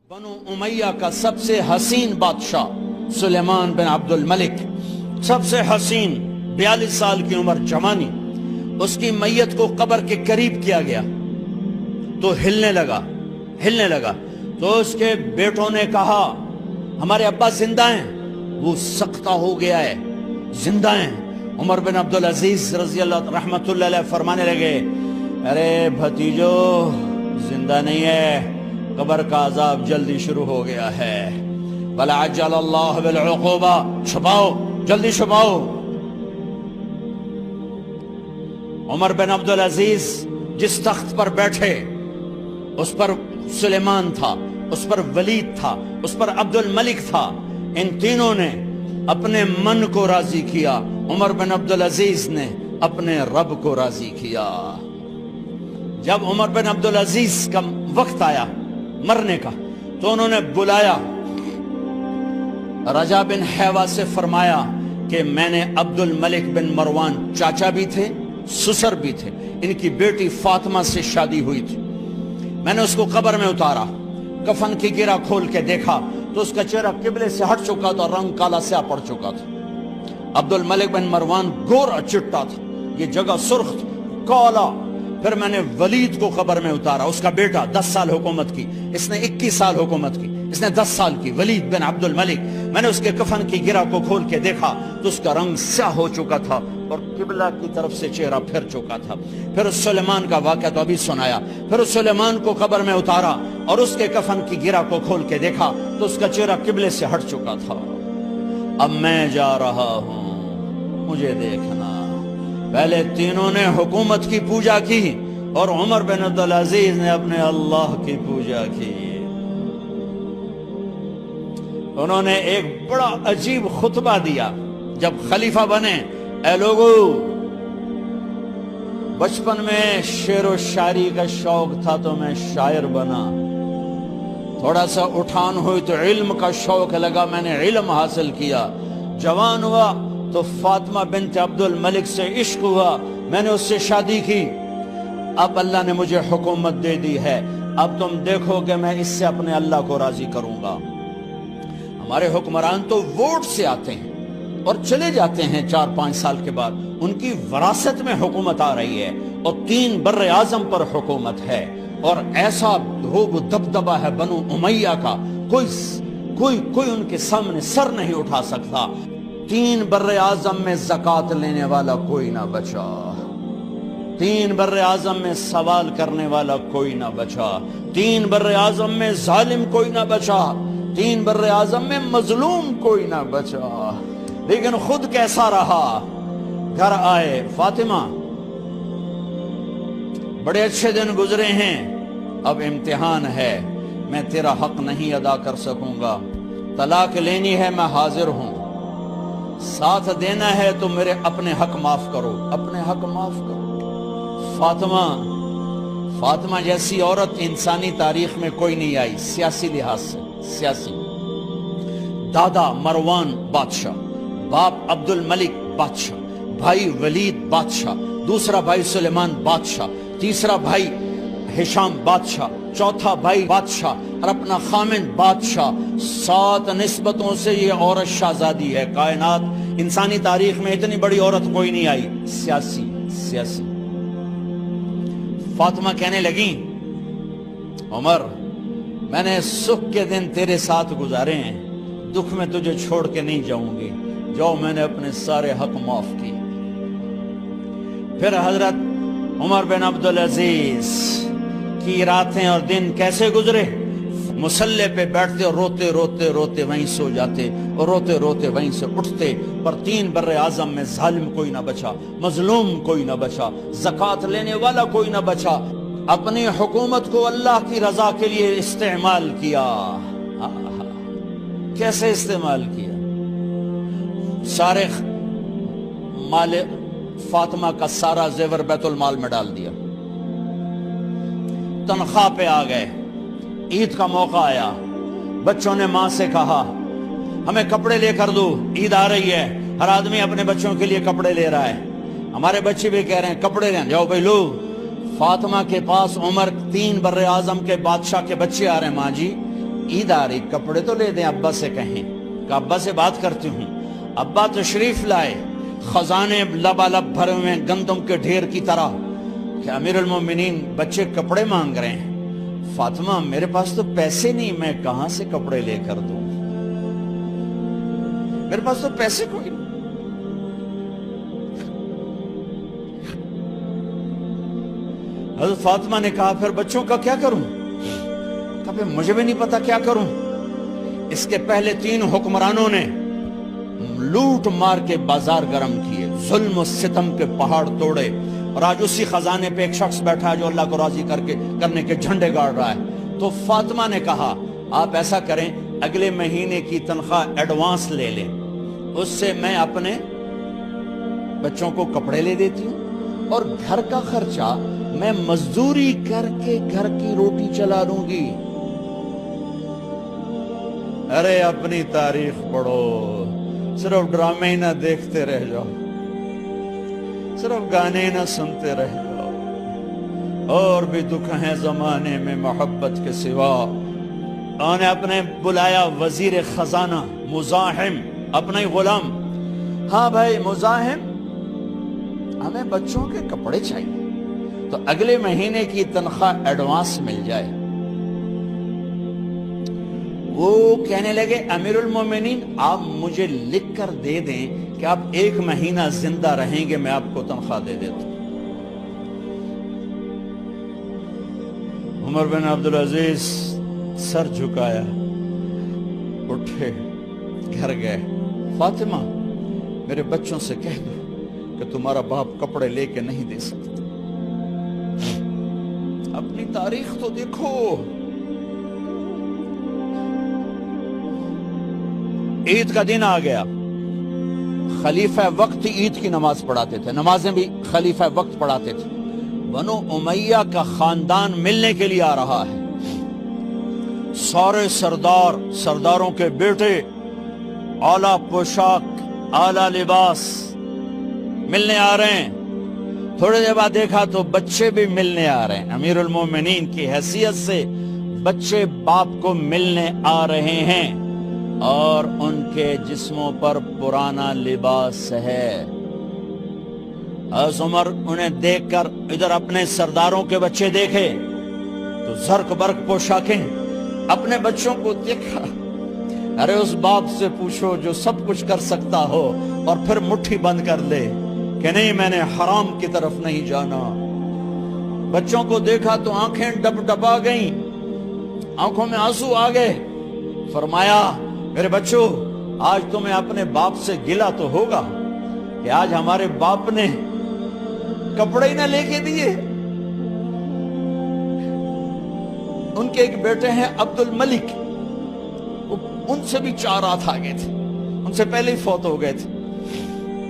بنو امیہ کا سب سے حسین بادشاہ سلیمان بن عبد الملک، سب سے حسین، 42 سال کی عمر، جوانی، اس کی میت کو قبر کے قریب کیا گیا تو ہلنے لگا تو اس کے بیٹوں نے کہا ہمارے ابا زندہ ہیں، وہ سختہ ہو گیا ہے، زندہ ہیں۔ عمر بن عبدالعزیز رضی اللہ رحمت اللہ علیہ فرمانے لگے ارے بھتیجو زندہ نہیں ہے، قبر کا عذاب جلدی شروع ہو گیا ہے، وَلَعَجَّلَ اللَّهُ بِالْعُقُوبَةِ، چھپاؤ، جلدی چھپاؤ۔ عمر بن عبدالعزیز جس تخت پر بیٹھے اس پر سلیمان تھا، اس پر ولید تھا، اس پر عبد الملک تھا، ان تینوں نے اپنے من کو راضی کیا، عمر بن عبدالعزیز نے اپنے رب کو راضی کیا۔ جب عمر بن عبدالعزیز کا وقت آیا مرنے کا تو انہوں نے بلایا رجا بن حیوہ سے، فرمایا کہ میں نے عبد الملک بن مروان چاچا بھی تھے، سسر بھی تھے، ان کی بیٹی فاطمہ سے شادی ہوئی تھی، میں نے اس کو قبر میں اتارا، کفن کی گرہ کھول کے دیکھا تو اس کا چہرہ قبلے سے ہٹ چکا تھا، رنگ کالا سیاہ پڑ چکا تھا۔ عبد الملک بن مروان گورا چٹا تھا، یہ جگہ سرخ تھی، کالا۔ پھر میں نے ولید کو قبر میں اتارا، اس کا بیٹا 10 سال حکومت کی، اس نے 21 سال حکومت کی، اس نے 10 سال کی، ولید بن عبد الملک۔ میں نے اس کے کفن کی گرہ کو کھول کے دیکھا تو اس کا رنگ سیاہ ہو چکا تھا اور قبلہ کی طرف سے چہرہ پھر چکا تھا۔ پھر سلیمان کا واقعہ تو ابھی سنایا، پھر سلیمان کو قبر میں اتارا اور اس کے کفن کی گرہ کو کھول کے دیکھا تو اس کا چہرہ قبلے سے ہٹ چکا تھا۔ اب میں جا رہا ہوں، مجھے دیکھنا۔ پہلے تینوں نے حکومت کی پوجا کی اور عمر بن عبدالعزیز نے اپنے اللہ کی پوجا کی۔ انہوں نے ایک بڑا عجیب خطبہ دیا جب خلیفہ بنے، اے لوگو، بچپن میں شعر و شاعری کا شوق تھا تو میں شاعر بنا، تھوڑا سا اٹھان ہوئی تو علم کا شوق لگا، میں نے علم حاصل کیا، جوان ہوا تو فاطمہ بنت عبد الملک سے عشق ہوا، میں نے اس سے شادی کی، اب اللہ نے مجھے حکومت دے دی ہے، اب تم دیکھو کہ میں اس سے اپنے اللہ کو راضی کروں گا۔ ہمارے حکمران تو ووٹ سے آتے ہیں اور چلے جاتے ہیں 4-5 سال کے بعد، ان کی وراثت میں حکومت آ رہی ہے اور 3 بر اعظم پر حکومت ہے، اور ایسا دھوب دبدبہ ہے بنو امیہ کا، کوئی ان کے سامنے سر نہیں اٹھا سکتا۔ 3 بر اعظم میں زکوٰۃ لینے والا کوئی نہ بچا، 3 بر اعظم میں سوال کرنے والا کوئی نہ بچا، 3 بر اعظم میں ظالم کوئی نہ بچا، 3 بر اعظم میں مظلوم کوئی نہ بچا۔ لیکن خود کیسا رہا؟ گھر آئے، فاطمہ بڑے اچھے دن گزرے ہیں، اب امتحان ہے، میں تیرا حق نہیں ادا کر سکوں گا، طلاق لینی ہے میں حاضر ہوں، ساتھ دینا ہے تو میرے اپنے حق معاف کرو، اپنے حق معاف کرو۔ فاطمہ جیسی عورت انسانی تاریخ میں کوئی نہیں آئی، سیاسی لحاظ سے، سیاسی۔ دادا مروان بادشاہ، باپ عبد الملک بادشاہ، بھائی ولید بادشاہ، دوسرا بھائی سلیمان بادشاہ، تیسرا بھائی ہشام بادشاہ، چوتھا بھائی بادشاہ اور اپنا خامن بادشاہ، 7 نسبتوں سے یہ عورت شہزادی ہے۔ کائنات انسانی تاریخ میں اتنی بڑی عورت کوئی نہیں آئی، سیاسی۔ فاطمہ کہنے لگیں عمر، میں نے سکھ کے دن تیرے ساتھ گزارے ہیں، دکھ میں تجھے چھوڑ کے نہیں جاؤں گی، جو میں نے اپنے سارے حق معاف کی۔ پھر حضرت عمر بن عبدالعزیز کی راتیں اور دن کیسے گزرے؟ مسلح پہ بیٹھتے اور روتے وہیں سو جاتے اور روتے وہیں سے اٹھتے، پر 3 بر اعظم میں ظالم کوئی نہ بچا، مظلوم کوئی نہ بچا، زکوٰۃ لینے والا کوئی نہ بچا، اپنی حکومت کو اللہ کی رضا کے لیے استعمال کیا۔ کیسے استعمال کیا؟ سارے مال فاطمہ کا سارا زیور بیت المال میں ڈال دیا، تنخواہ پہ آ گئے، عید کا موقع آیا، بچوں نے ماں سے کہا ہمیں کپڑے لے کر دو، عید آ رہی ہے، ہر آدمی اپنے بچوں کے لیے کپڑے لے رہا ہے، ہمارے بچے بھی کہہ رہے ہیں کپڑے لیں، جاؤ بھائی لو۔ فاطمہ کے پاس عمر 3 بر اعظم کے بادشاہ کے بچے آ رہے ہیں، ماں جی عید آ رہی، کپڑے تو لے دیں، ابا سے کہیں کہ ابا سے بات کرتی ہوں۔ ابا تشریف لائے، خزانے لبالب بھرے ہوئے گندم کے ڈھیر کی طرح کہ امیر المومنین بچے کپڑے مانگ رہے ہیں۔ فاطمہ میرے پاس تو پیسے نہیں، میں کہاں سے کپڑے لے کر دوں، میرے پاس تو پیسے کوئی نہیں۔ حضرت فاطمہ نے کہا پھر بچوں کا کیا کروں؟ کہا پھر مجھے بھی نہیں پتا کیا کروں۔ اس کے پہلے 3 حکمرانوں نے لوٹ مار کے بازار گرم کیے، ظلم و ستم کے پہاڑ توڑے، اور آج اسی خزانے پہ ایک شخص بیٹھا ہے جو اللہ کو راضی کرنے کے جھنڈے گاڑ رہا ہے۔ تو فاطمہ نے کہا آپ ایسا کریں، اگلے مہینے کی تنخواہ ایڈوانس لے لیں، اس سے میں اپنے بچوں کو کپڑے لے دیتی ہوں، اور گھر کا خرچہ میں مزدوری کر کے گھر کی روٹی چلا لوں گی۔ ارے اپنی تاریخ پڑھو، صرف ڈرامے نہ دیکھتے رہ جاؤ، صرف گانے نہ سنتے رہ جاؤ، اور بھی دکھ ہیں زمانے میں محبت کے سوا۔ انہوں نے اپنے بلایا وزیر خزانہ مزاحم، اپنا ہی غلام، ہاں بھائی مزاحم ہمیں بچوں کے کپڑے چاہیے، تو اگلے مہینے کی تنخواہ ایڈوانس مل جائے۔ وہ کہنے لگے امیر المومنین آپ مجھے لکھ کر دے دیں کہ آپ 1 مہینہ زندہ رہیں گے، میں آپ کو تنخواہ دے دیتا ہوں۔ عمر بن عبدالعزیز سر جھکایا، اٹھے، گھر گئے، فاطمہ میرے بچوں سے کہہ دو کہ تمہارا باپ کپڑے لے کے نہیں دے سکتا۔ اپنی تاریخ تو دیکھو۔ عید کا دن آ گیا، خلیفہ وقت عید کی نماز پڑھاتے تھے، نمازیں بھی خلیفہ وقت پڑھاتے تھے۔ بنو امیہ کا خاندان ملنے کے لیے آ رہا ہے، سارے سرداروں کے بیٹے اعلیٰ پوشاک، اعلیٰ لباس ملنے آ رہے ہیں۔ تھوڑے دیر بعد دیکھا تو بچے بھی ملنے آ رہے ہیں، امیر المومنین کی حیثیت سے بچے باپ کو ملنے آ رہے ہیں، اور ان کے جسموں پر پرانا لباس ہے۔ حضرت عمر انہیں دیکھ کر ادھر اپنے سرداروں کے بچے دیکھے تو زرق برق پوشاکیں، اپنے بچوں کو دیکھا۔ ارے اس باپ سے پوچھو جو سب کچھ کر سکتا ہو اور پھر مٹھی بند کر لے کہ نہیں میں نے حرام کی طرف نہیں جانا۔ بچوں کو دیکھا تو آنکھیں ڈب ڈبا گئیں، آنکھوں میں آنسو آ گئے۔ فرمایا میرے بچوں آج تمہیں اپنے باپ سے گلہ تو ہوگا کہ آج ہمارے باپ نے کپڑے ہی نہ لے کے دیے۔ ان کے ایک بیٹے ہیں عبد الملک، ان سے بھی 4 ہاتھ آگے تھے، ان سے پہلے ہی فوت ہو گئے تھے۔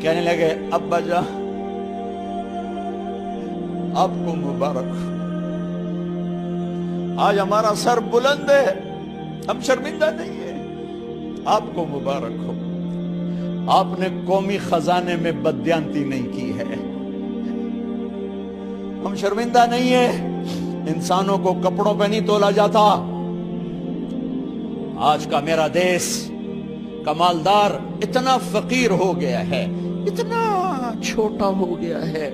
کہنے لگے ابا جان آپ کو مبارک، آج ہمارا سر بلند ہے، ہم شرمندہ نہیں ہیں، آپ کو مبارک ہو، آپ نے قومی خزانے میں بددیانتی نہیں کی ہے، ہم شرمندہ نہیں ہیں، انسانوں کو کپڑوں پہ نہیں تولا جاتا۔ آج کا میرا دیس کا مالدار اتنا فقیر ہو گیا ہے، اتنا چھوٹا ہو گیا ہے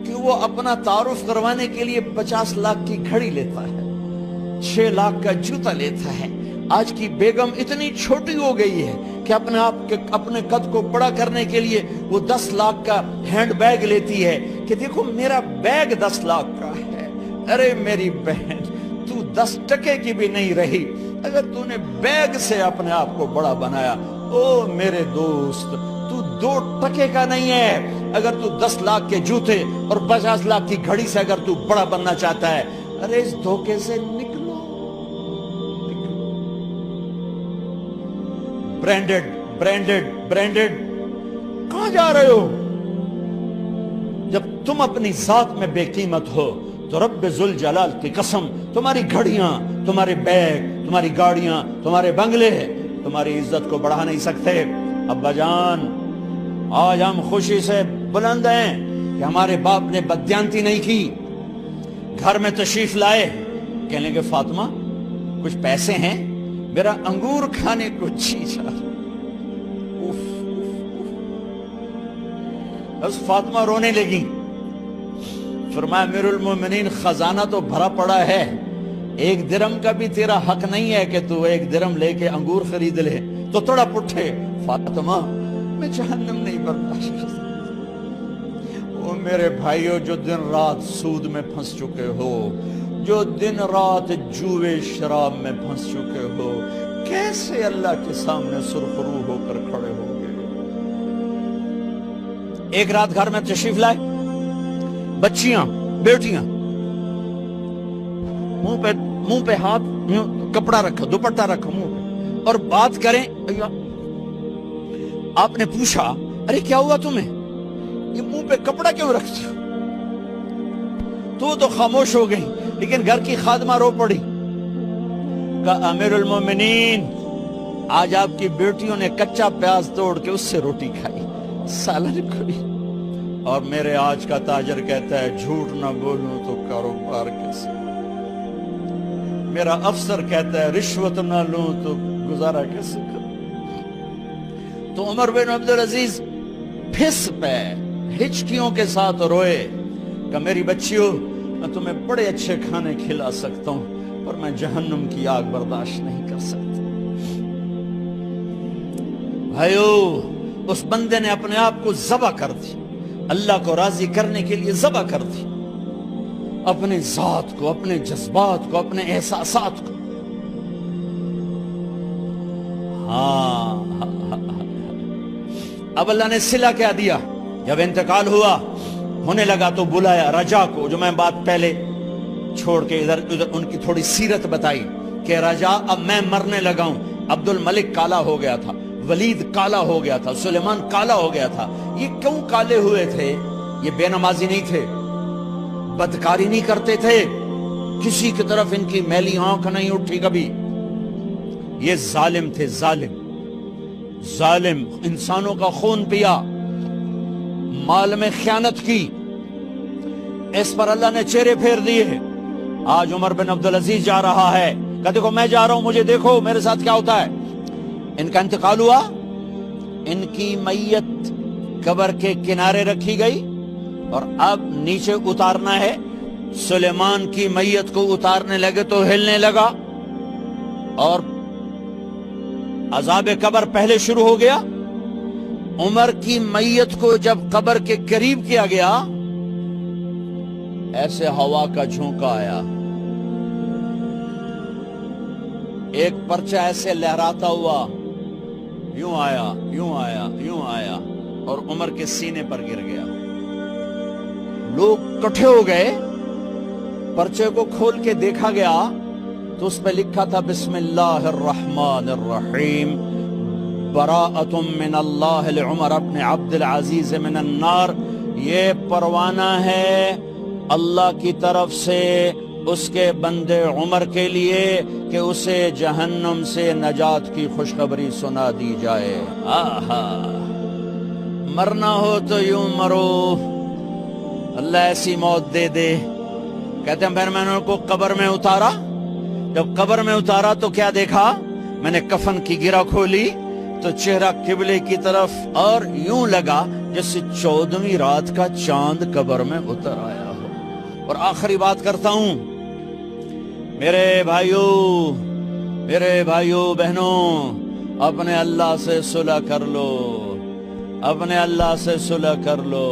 کہ وہ اپنا تعارف کروانے کے لیے 50 لاکھ کی گھڑی لیتا ہے، 6 لاکھ کا جوتا لیتا ہے۔ آج کی بیگم اتنی چھوٹی ہو گئی ہے کہ اپنے قد کو بڑا کرنے کے لیے وہ 10 لاکھ کا ہینڈ بیگ لیتی ہے کہ دیکھو میرا بیگ 10 لاکھ کا ہے۔ ارے میری بہن تو 10 ٹکے کی بھی نہیں رہی اگر تو نے بیگ سے اپنے آپ کو بڑا بنایا۔ او میرے دوست تو 2 ٹکے کا نہیں ہے اگر تو 10 لاکھ کے جوتے اور 50 لاکھ کی گھڑی سے اگر تو بڑا بننا چاہتا ہے۔ ارے اس دھوکے سے نکلو۔ برینڈڈ کہاں جا رہے ہو؟ جب تم اپنی ذات میں بے قیمت ہو تو رب ذوالجلال کی قسم تمہاری گھڑیاں، تمہارے بیگ، تمہاری گاڑیاں، تمہارے بنگلے تمہاری عزت کو بڑھا نہیں سکتے۔ ابا جان آج ہم خوشی سے بلند ہیں کہ ہمارے باپ نے بددیانتی نہیں کی۔ گھر میں تشریف لائے، کہنے لگے فاطمہ کچھ پیسے ہیں؟ میرا انگور کھانے کو جی چاہ بس فاطمہ رونے لگی. فرمایا امیر المومنین خزانہ تو بھرا پڑا ہے، 1 درم کا بھی تیرا حق نہیں ہے کہ تو 1 درم لے کے انگور خرید لے. تو تھوڑا پٹھے. فاطمہ میں جہنم نہیں برداشت کر سکتا. او میرے بھائیو، جو دن رات سود میں پھنس چکے ہو، جو دن رات جوے شراب میں پھنس چکے ہو، کیسے اللہ کے سامنے سرخرو ہو کر کھڑے ہو گئے؟ ایک رات گھر میں تشریف لائے، بچیاں بیٹیاں، منہ پہ ہاتھ، کپڑا رکھا، دوپٹہ رکھا منہ پہ، اور بات کریں. آپ نے پوچھا ارے کیا ہوا تمہیں، یہ منہ پہ کپڑا کیوں رکھتی ہو؟ تو خاموش ہو گئی. لیکن گھر کی خادمہ رو پڑی. کہا امیر المومنین آج آپ کی بیٹیوں نے کچا پیاز توڑ کے اس سے روٹی کھائی، سالن کھائی. اور میرے آج کا تاجر کہتا ہے جھوٹ نہ بولوں تو کاروبار کیسے؟ میرا افسر کہتا ہے رشوت نہ لوں تو گزارا کیسے کروں؟ تو عمر بن عبدالعزیز پھس پہ ہچکیوں کے ساتھ روئے کہ میری بچیوں، میں تمہیں بڑے اچھے کھانے کھلا سکتا ہوں پر میں جہنم کی آگ برداشت نہیں کر سکتا. بھائیو، اس بندے نے اپنے آپ کو ذبح کر دی، اللہ کو راضی کرنے کے لیے ذبح کر دی، اپنے ذات کو، اپنے جذبات کو، اپنے احساسات کو. اب اللہ نے صلہ کیا دیا. جب انتقال ہونے لگا تو بلایا رجا کو، جو میں بات پہلے چھوڑ کے ادھر ان کی تھوڑی سیرت بتائی کہ رجا اب میں مرنے لگا ہوں. عبد الملک کالا ہو گیا تھا، ولید کالا ہو گیا تھا، سلیمان کالا ہو گیا تھا. یہ کیوں کالے ہوئے تھے؟ یہ بے نمازی نہیں تھے، بدکاری نہیں کرتے تھے، کسی کی طرف ان کی میلی آنکھ نہیں اٹھی کبھی. یہ ظالم تھے، ظالم، انسانوں کا خون پیا، مال میں خیانت کی. اس پر اللہ نے چہرے پھیر دیے. آج عمر بن عبدالعزیز جا رہا ہے کہ دیکھو میں جا رہا ہوں، مجھے دیکھو میرے ساتھ کیا ہوتا ہے. ان کا انتقال ہوا، ان کی میت قبر کے کنارے رکھی گئی اور اب نیچے اتارنا ہے. سلیمان کی میت کو اتارنے لگے تو ہلنے لگا اور عذاب قبر پہلے شروع ہو گیا. عمر کی میت کو جب قبر کے قریب کیا گیا، ایسے ہوا کا جھونکا آیا، ایک پرچہ ایسے لہراتا ہوا یوں آیا، یوں آیا، یوں آیا اور عمر کے سینے پر گر گیا. لوگ کٹھے ہو گئے، پرچے کو کھول کے دیکھا گیا تو اس پہ لکھا تھا بسم اللہ الرحمن الرحیم، براءۃ من اللہ لعمر بن عبد العزیز من النار. یہ پروانہ ہے اللہ کی طرف سے اس کے بندے عمر کے لیے کہ اسے جہنم سے نجات کی خوشخبری سنا دی جائے. آہا، مرنا ہو تو یوں مرو، اللہ ایسی موت دے دے. کہتے ہیں پھر میں نے ان کو قبر میں اتارا. جب قبر میں اتارا تو کیا دیکھا؟ میں نے کفن کی گرہ کھولی تو چہرہ قبلے کی طرف اور یوں لگا جیسے 14ویں رات کا چاند قبر میں اتر آیا ہو. اور آخری بات کرتا ہوں، میرے بھائیوں بہنوں، اپنے اللہ سے صلح کر لو، اپنے اللہ سے صلح کر لو.